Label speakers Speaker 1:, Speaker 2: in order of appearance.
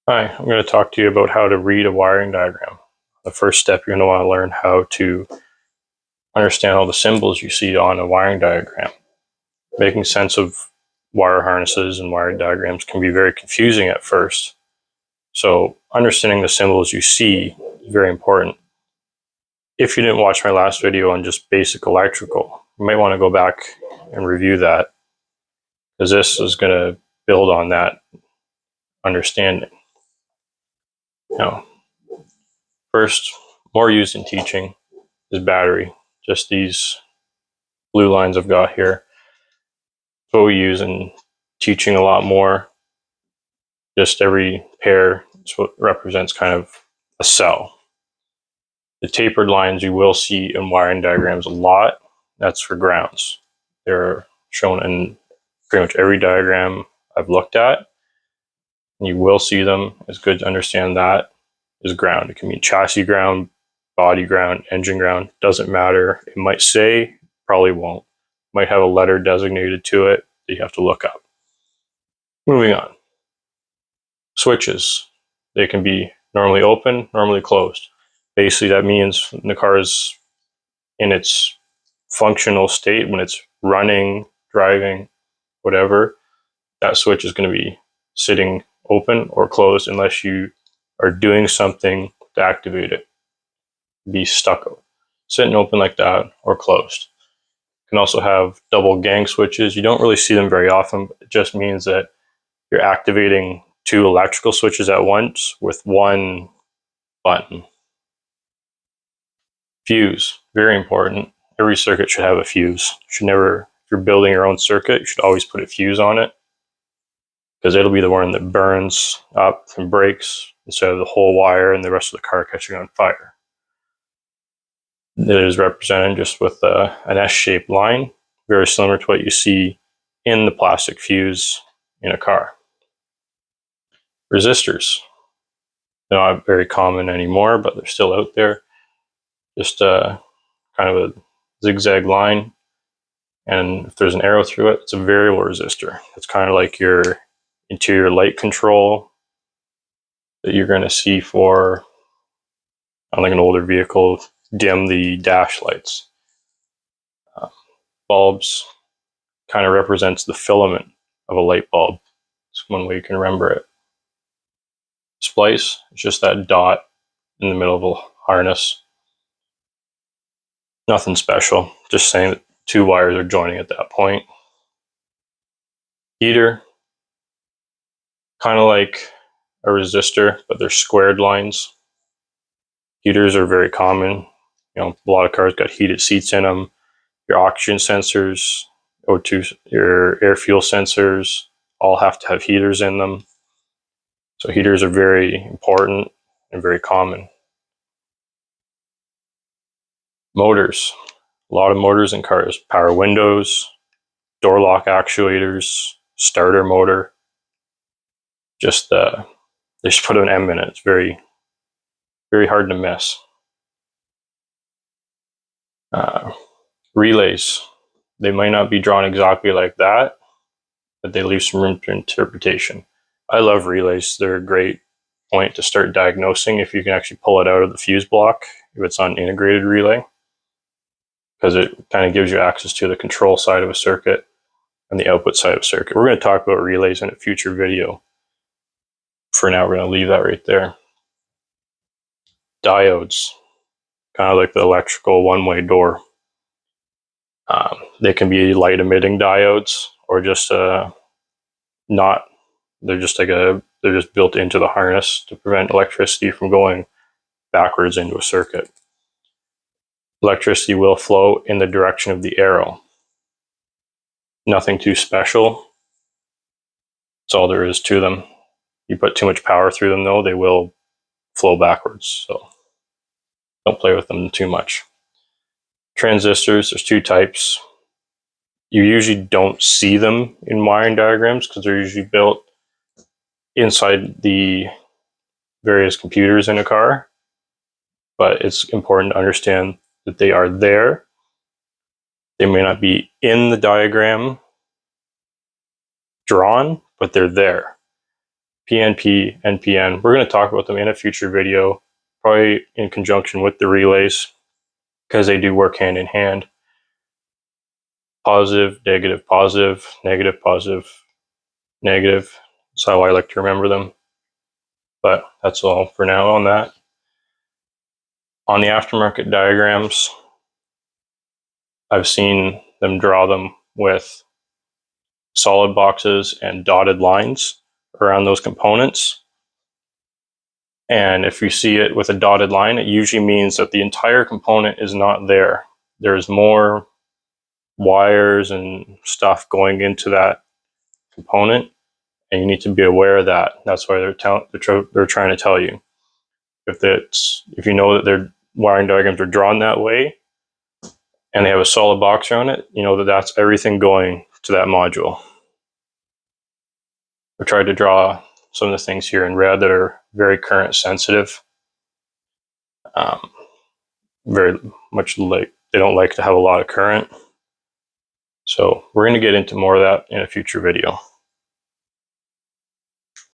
Speaker 1: Hi, I'm going to talk to you about how to read a wiring diagram. The first step, you're going to want to learn how to understand all the symbols you see on a wiring diagram. Making sense of wire harnesses and wiring diagrams can be very confusing at first. So understanding the symbols you see is very important. If you didn't watch my last video on just basic electrical, you might want to go back and review that, because this is going to build on that understanding. Now, first, more used in teaching is battery. Just these blue lines I've got here. It's what we use in teaching a lot more. Just every pair is what represents kind of a cell. The tapered lines you will see in wiring diagrams a lot. That's for grounds. They're shown in pretty much every diagram I've looked at. And you will see them. It's good to understand that is ground. It can mean chassis ground, body ground, engine ground. Doesn't matter. It might say, probably won't. Might have a letter designated to it that you have to look up. Moving on. Switches. They can be normally open, normally closed. Basically, that means when the car is in its functional state, when it's running, driving, whatever, that switch is going to be sitting open or closed unless you are doing something to activate it. Be stuck sitting open like that or closed. You can also have double gang switches. You don't really see them very often, but it just means that you're activating two electrical switches at once with one button. Fuse, very important. Every circuit should have a fuse. You should never, if you're building your own circuit, you should always put a fuse on it, because it'll be the one that burns up and breaks instead of the whole wire and the rest of the car catching on fire. It is represented just with an S-shaped line, very similar to what you see in the plastic fuse in a car. Resistors, they're not very common anymore, but they're still out there. Just kind of a zigzag line, and if there's an arrow through it, it's a variable resistor. It's kind of like your interior light control that you're going to see for, on like an older vehicle, dim the dash lights. Bulbs kind of represents the filament of a light bulb. It's one way you can remember it. Splice is just that dot in the middle of a harness. Nothing special, just saying that two wires are joining at that point. Heater, kind of like a resistor, but they're squared lines. Heaters are very common. You know, a lot of cars got heated seats in them. Your oxygen sensors, O2, your air fuel sensors, all have to have heaters in them. So heaters are very important and very common. Motors, a lot of motors in cars. Power windows, door lock actuators, starter motor. Just they just put an M in it. It's very, very hard to miss. Relays, they might not be drawn exactly like that, but they leave some room for interpretation. I love relays. They're a great point to start diagnosing if you can actually pull it out of the fuse block, if it's on an integrated relay, because it kind of gives you access to the control side of a circuit and the output side of a circuit. We're going to talk about relays in a future video. For now, we're going to leave that right there. Diodes, kind of like the electrical one-way door. They can be light emitting diodes, or just not. They're just built into the harness to prevent electricity from going backwards into a circuit. Electricity will flow in the direction of the arrow. Nothing too special. That's all there is to them. You put too much power through them, though, they will flow backwards. So don't play with them too much. Transistors, there's two types. You usually don't see them in wiring diagrams because they're usually built inside the various computers in a car. But it's important to understand that they are there. They may not be in the diagram drawn, but they're there. PNP, NPN. We're going to talk about them in a future video, probably in conjunction with the relays, because they do work hand in hand. Positive, negative, positive, negative, positive, negative. That's how I like to remember them. But that's all for now on that. On the aftermarket diagrams, I've seen them draw them with solid boxes and dotted lines around those components. And if you see it with a dotted line, it usually means that the entire component is not there. There's more wires and stuff going into that component, and you need to be aware of that. That's why they're trying to tell you. If you know that their wiring diagrams are drawn that way, and they have a solid box around it, you know that that's everything going to that module. I tried to draw some of the things here in red that are very current sensitive. Very much like they don't like to have a lot of current. So we're going to get into more of that in a future video.